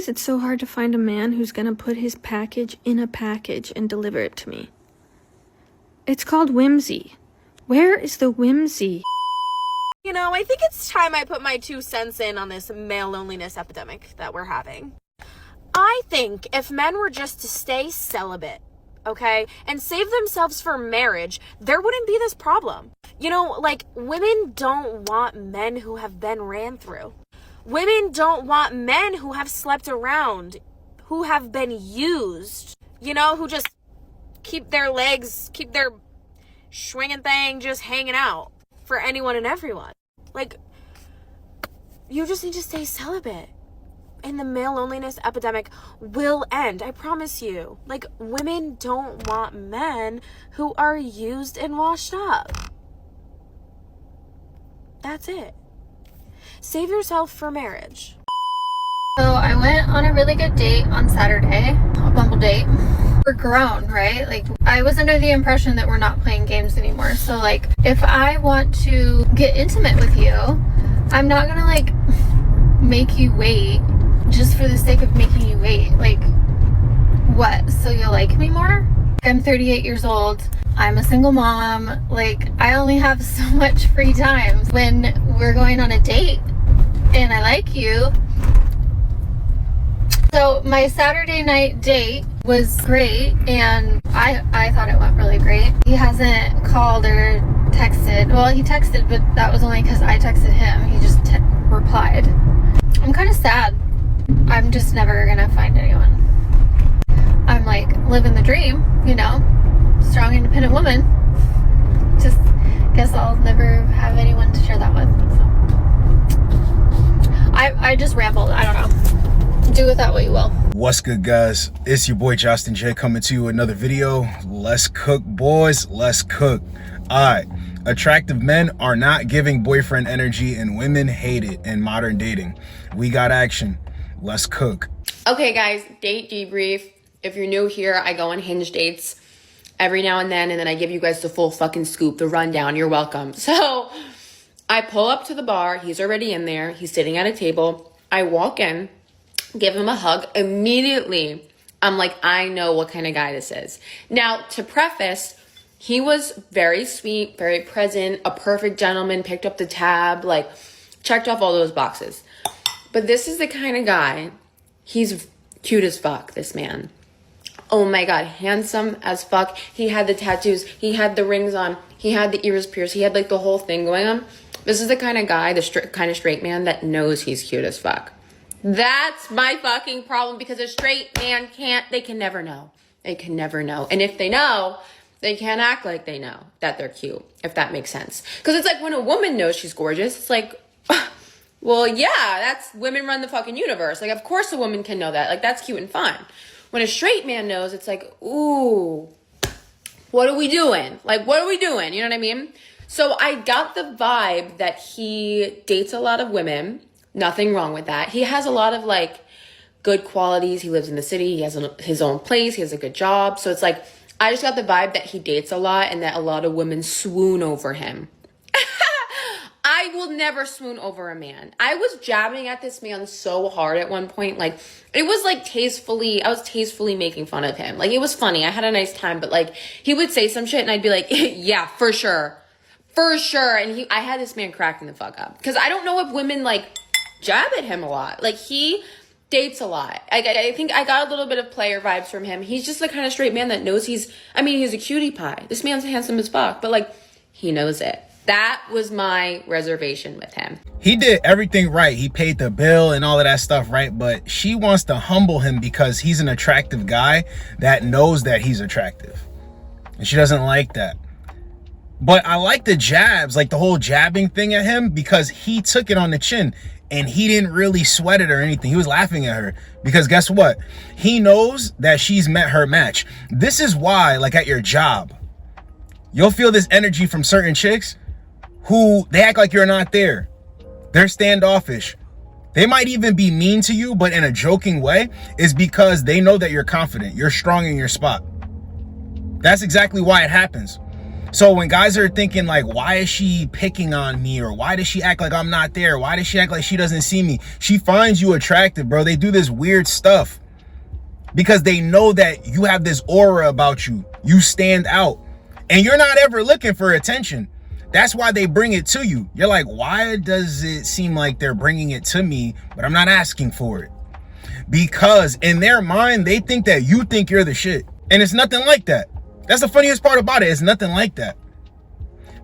is it so hard to find a man who's gonna put his package in a package and deliver it to me? It's called whimsy. Where is the whimsy? You know, I think it's time I put my 2 cents in on this male loneliness epidemic that we're having. I think if men were just to stay celibate, okay, and save themselves for marriage, there wouldn't be this problem. You know, like, women don't want men who have been ran through. Women don't want men who have slept around, who have been used, you know, who just keep their swinging thing just hanging out for anyone and everyone. Like, you just need to stay celibate and the male loneliness epidemic will end. I promise you. Like, women don't want men who are used and washed up. That's it. Save yourself for marriage. So I went on a really good date on Saturday, a Bumble date. We're grown, right? Like, I was under the impression that we're not playing games anymore. So like, if I want to get intimate with you, I'm not gonna like make you wait just for the sake of making you wait. Like, what? So you'll like me more? I'm 38 years old. I'm a single mom. Like, I only have so much free time. When we're going on a date and I like you. So my Saturday night date was great, and I thought it went really great. He hasn't called or texted. Well, he texted, but that was only because I texted him. He just replied. I'm kind of sad. I'm just never gonna find anyone. I'm like living the dream, you know, strong, independent woman. Just guess I'll never have anyone to share that with. So I just rambled. I don't know. Do with that what you will. What's good, guys? It's your boy Josten J coming to you with another video. Let's cook, boys. Let's cook. Alright, attractive men are not giving boyfriend energy and women hate it in modern dating. We got action. Let's cook. Okay guys, date debrief. If you're new here, I go on Hinge dates every now and then I give you guys the full fucking scoop, the rundown. You're welcome. So I pull up to the bar. He's already in there. He's sitting at a table. I walk in, give him a hug. Immediately, I'm like, I know what kind of guy this is. Now, to preface, he was very sweet, very present, a perfect gentleman, picked up the tab, like checked off all those boxes. But this is the kind of guy, he's cute as fuck, this man. Oh my God, handsome as fuck. He had the tattoos, he had the rings on, he had the ears pierced, he had like the whole thing going on. This is the kind of guy, the kind of straight man that knows he's cute as fuck. That's my fucking problem, because a straight man they can never know. They can never know. And if they know, they can't act like they know that they're cute, if that makes sense. Because it's like when a woman knows she's gorgeous, it's like, well, yeah, that's women run the fucking universe. Like, of course a woman can know that. Like, that's cute and fine. When a straight man knows, it's like, ooh, what are we doing? Like, what are we doing? You know what I mean? So I got the vibe that he dates a lot of women. Nothing wrong with that. He has a lot of like good qualities. He lives in the city. He has his own place. He has a good job. So it's like, I just got the vibe that he dates a lot and that a lot of women swoon over him. I will never swoon over a man. I was jabbing at this man so hard at one point. Like, it was like I was tastefully making fun of him. Like, it was funny. I had a nice time, but like, he would say some shit and I'd be like, yeah, for sure. For sure. And I had this man cracking the fuck up. Because I don't know if women like jab at him a lot. Like, he dates a lot. I think I got a little bit of player vibes from him. He's just the kind of straight man that knows he's a cutie pie. This man's handsome as fuck, but like, he knows it. That was my reservation with him. He did everything right. He paid the bill and all of that stuff, right? But she wants to humble him because he's an attractive guy that knows that he's attractive. And she doesn't like that. But I like the jabs, like the whole jabbing thing at him, because he took it on the chin and he didn't really sweat it or anything. He was laughing at her because guess what? He knows that she's met her match. This is why, like at your job, you'll feel this energy from certain chicks who they act like you're not there. They're standoffish. They might even be mean to you, but in a joking way, is because they know that you're confident. You're strong in your spot. That's exactly why it happens. So when guys are thinking like, why is she picking on me? Or why does she act like I'm not there? Why does she act like she doesn't see me? She finds you attractive, bro. They do this weird stuff because they know that you have this aura about you. You stand out and you're not ever looking for attention. That's why they bring it to you. You're like, why does it seem like they're bringing it to me, but I'm not asking for it? Because in their mind, they think that you think you're the shit. And it's nothing like that. That's the funniest part about it. It's nothing like that.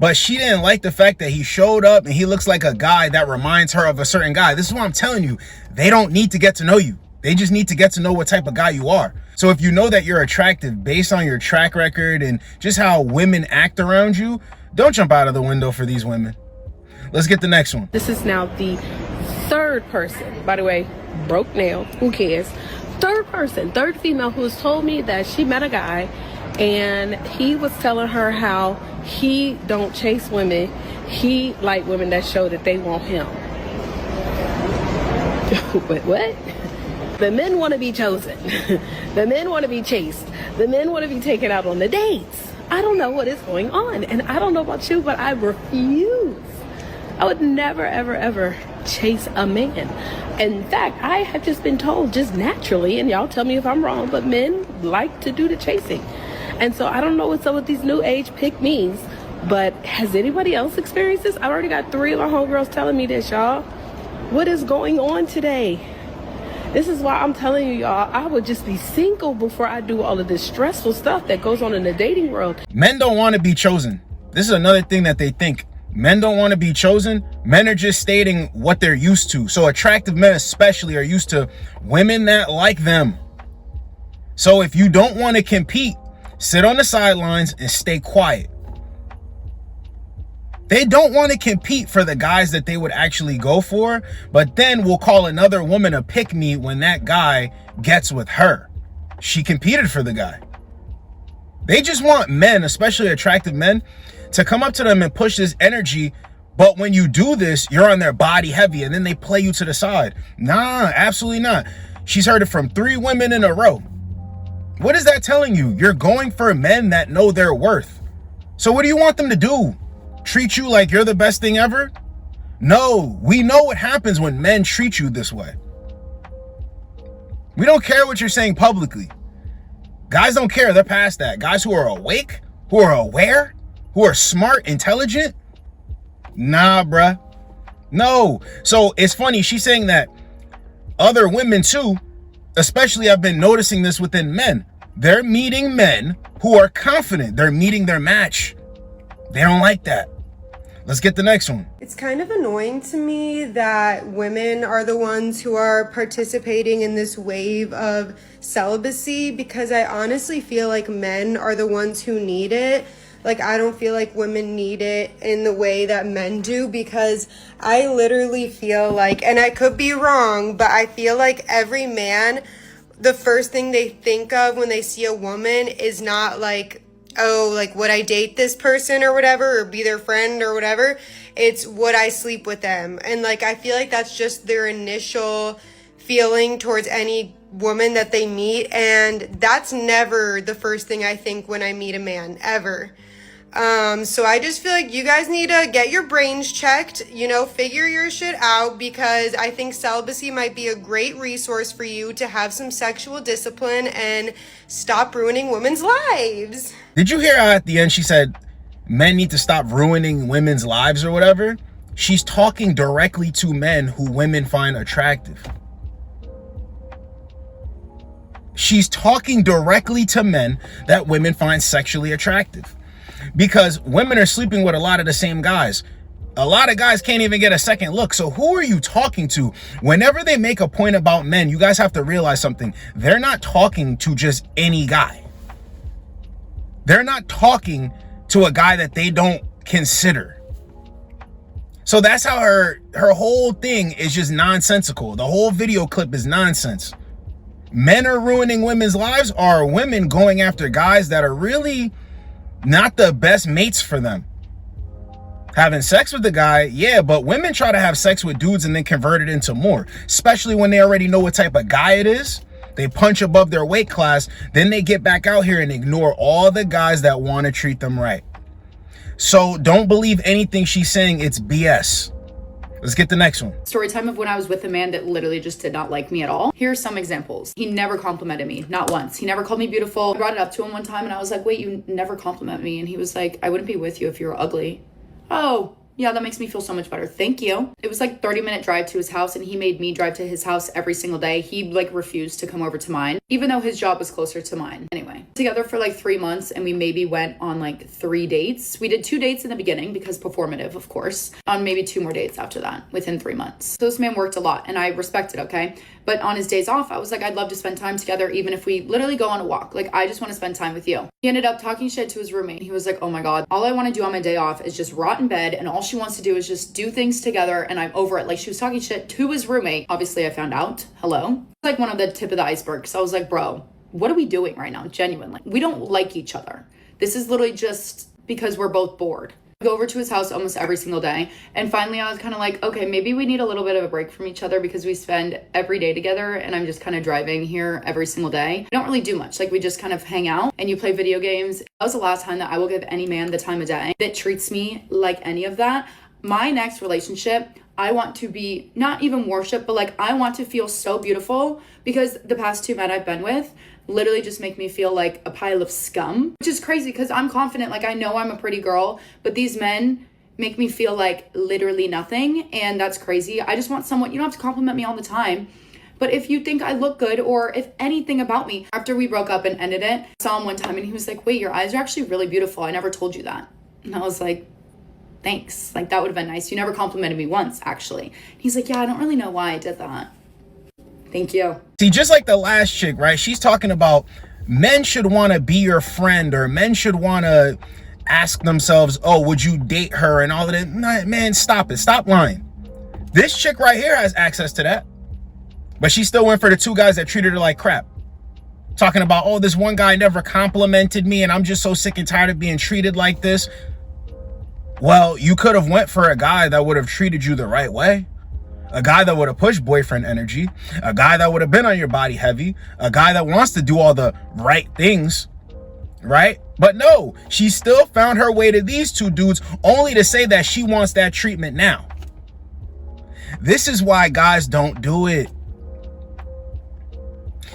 But she didn't like the fact that he showed up and he looks like a guy that reminds her of a certain guy. This is what I'm telling you. They don't need to get to know you. They just need to get to know what type of guy you are. So if you know that you're attractive based on your track record and just how women act around you, don't jump out of the window for these women. Let's get the next one. This is now the third person, by the way, broke nail, who cares? Third person, third female who has told me that she met a guy and he was telling her how he don't chase women. He like women that show that they want him. But what? The men want to be chosen. The men want to be chased. The men want to be taken out on the dates. I don't know what is going on. And I don't know about you, but I refuse. I would never, ever, ever chase a man. In fact, I have just been told just naturally, and y'all tell me if I'm wrong, but men like to do the chasing. And so I don't know what's up with these new age pick-me's, but has anybody else experienced this? I've already got 3 of my homegirls telling me this, y'all. What is going on today? This is why I'm telling you, y'all, I would just be single before I do all of this stressful stuff that goes on in the dating world. Men don't want to be chosen. This is another thing that they think. Men don't want to be chosen. Men are just stating what they're used to. So attractive men especially are used to women that like them. So if you don't want to compete, sit on the sidelines and stay quiet. They don't want to compete for the guys that they would actually go for, but then we'll call another woman a pick-me when that guy gets with her. She competed for the guy. They just want men, especially attractive men, to come up to them and push this energy. But when you do this, you're on their body heavy and then they play you to the side. Nah, absolutely not. She's heard it from 3 women in a row. What is that telling you? You're going for men that know their worth. So what do you want them to do? Treat you like you're the best thing ever? No, we know what happens when men treat you this way. We don't care what you're saying publicly. Guys don't care. They're past that. Guys who are awake, who are aware, who are smart, intelligent. Nah, bruh. No. So it's funny. She's saying that other women too, especially I've been noticing this within men. They're meeting men who are confident. They're meeting their match. They don't like that. Let's get the next one. It's kind of annoying to me that women are the ones who are participating in this wave of celibacy because I honestly feel like men are the ones who need it. Like, I don't feel like women need it in the way that men do because I literally feel like, and I could be wrong, but I feel like every man, the first thing they think of when they see a woman is not like, oh, like, would I date this person or whatever, or be their friend or whatever? It's, would I sleep with them? And, like, I feel like that's just their initial feeling towards any woman that they meet. And that's never the first thing I think when I meet a man, ever. So I just feel like you guys need to get your brains checked, you know, figure your shit out, because I think celibacy might be a great resource for you to have some sexual discipline and stop ruining women's lives. Did you hear how at the end she said men need to stop ruining women's lives or whatever? She's talking directly to men who women find attractive. She's talking directly to men that women find sexually attractive. Because women are sleeping with a lot of the same guys. A lot of guys can't even get a second look. So who are you talking to? Whenever they make a point about men, you guys have to realize something. They're not talking to just any guy. They're not talking to a guy that they don't consider. So that's how her whole thing is just nonsensical. The whole video clip is nonsense. Men are ruining women's lives, or women going after guys that are really not the best mates for them. Having sex with the guy, yeah, but women try to have sex with dudes and then convert it into more, especially when they already know what type of guy it is. They punch above their weight class, then they get back out here and ignore all the guys that want to treat them right. So don't believe anything she's saying. It's BS. Let's get the next one. Story time of when I was with a man that literally just did not like me at all. Here's some examples. He never complimented me, not once. He never called me beautiful. I brought it up to him one time and I was like, wait, you never compliment me. And he was like, I wouldn't be with you if you were ugly. Oh, yeah, that makes me feel so much better. Thank you. It was like 30-minute drive to his house and he made me drive to his house every single day. He like refused to come over to mine, even though his job was closer to mine. Anyway, together for like 3 months and we maybe went on like 3 dates. We did 2 dates in the beginning because performative, of course, on maybe 2 more dates after that within 3 months. So this man worked a lot and I respect it, okay? But on his days off, I was like, I'd love to spend time together, even if we literally go on a walk. Like, I just want to spend time with you. He ended up talking shit to his roommate. He was like, oh my God, all I want to do on my day off is just rot in bed. And all she wants to do is just do things together. And I'm over it. Like, she was talking shit to his roommate. Obviously, I found out. Hello. It's like one of the tip of the iceberg. So I was like, bro, what are we doing right now? Genuinely. We don't like each other. This is literally just because we're both bored. Go over to his house almost every single day. And finally I was kind of like, okay, maybe we need a little bit of a break from each other because we spend every day together and I'm just kind of driving here every single day. We don't really do much. Like, we just kind of hang out and you play video games. That was the last time that I will give any man the time of day that treats me like any of that. My next relationship, I want to be not even worship, but like, I want to feel so beautiful, because the past 2 men I've been with literally just make me feel like a pile of scum, which is crazy because I'm confident. Like, I know I'm a pretty girl, but these men make me feel like literally nothing. And that's crazy. I just want someone, you don't have to compliment me all the time, but if you think I look good or if anything about me. After we broke up and ended it, I saw him one time and he was like, wait, your eyes are actually really beautiful. I never told you that. And I was like, thanks. Like, that would have been nice. You never complimented me once, actually. And he's like, yeah, I don't really know why I did that. Thank you. See, just like the last chick, right? She's talking about men should want to be your friend, or men should want to ask themselves, oh, would you date her and all of that. Nah, man, stop it. Stop lying. This chick right here has access to that. But she still went for the 2 guys that treated her like crap. Talking about, oh, this one guy never complimented me and I'm just so sick and tired of being treated like this. Well, you could have went for a guy that would have treated you the right way. A guy that would have pushed boyfriend energy, a guy that would have been on your body heavy, a guy that wants to do all the right things, right? But no, she still found her way to these 2 dudes only to say that she wants that treatment now. This is why guys don't do it.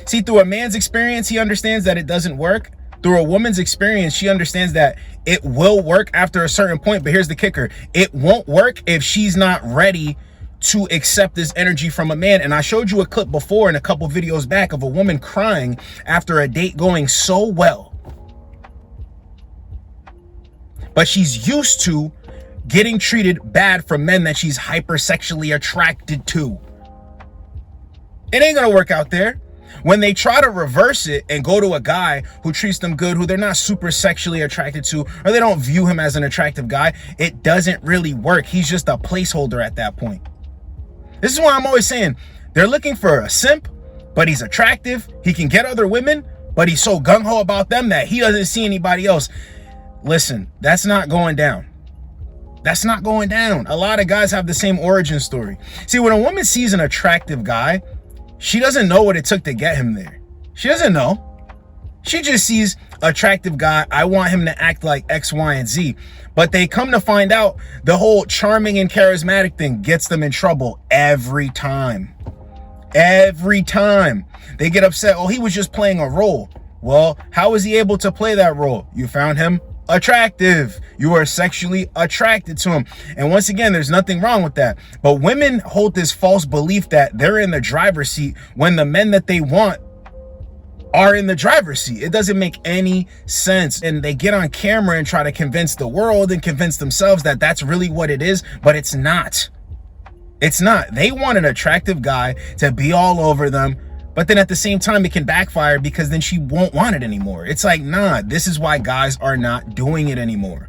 See, through a man's experience, he understands that it doesn't work. Through a woman's experience, she understands that it will work after a certain point. But here's the kicker. It won't work if she's not ready to accept this energy from a man. And I showed you a clip before in a couple videos back of a woman crying after a date going so well. But she's used to getting treated bad from men that she's hypersexually attracted to. It ain't gonna work out there. When they try to reverse it and go to a guy who treats them good, who they're not super sexually attracted to, or they don't view him as an attractive guy, it doesn't really work. He's just a placeholder at that point. This is why I'm always saying they're looking for a simp, but he's attractive. He can get other women, but he's so gung-ho about them that he doesn't see anybody else. Listen, that's not going down. That's not going down. A lot of guys have the same origin story. See, when a woman sees an attractive guy, she doesn't know what it took to get him there. She doesn't know. She just sees attractive guy. I want him to act like X, Y, and Z. But they come to find out the whole charming and charismatic thing gets them in trouble every time. Every time. They get upset. Oh, he was just playing a role. Well, how was he able to play that role? You found him attractive. You are sexually attracted to him. And once again, there's nothing wrong with that. But women hold this false belief that they're in the driver's seat when the men that they want are in the driver's seat. It doesn't make any sense. And they get on camera and try to convince the world and convince themselves that that's really what it is, but it's not. It's not. They want an attractive guy to be all over them, but then at the same time, it can backfire because then she won't want it anymore. It's like, nah, this is why guys are not doing it anymore.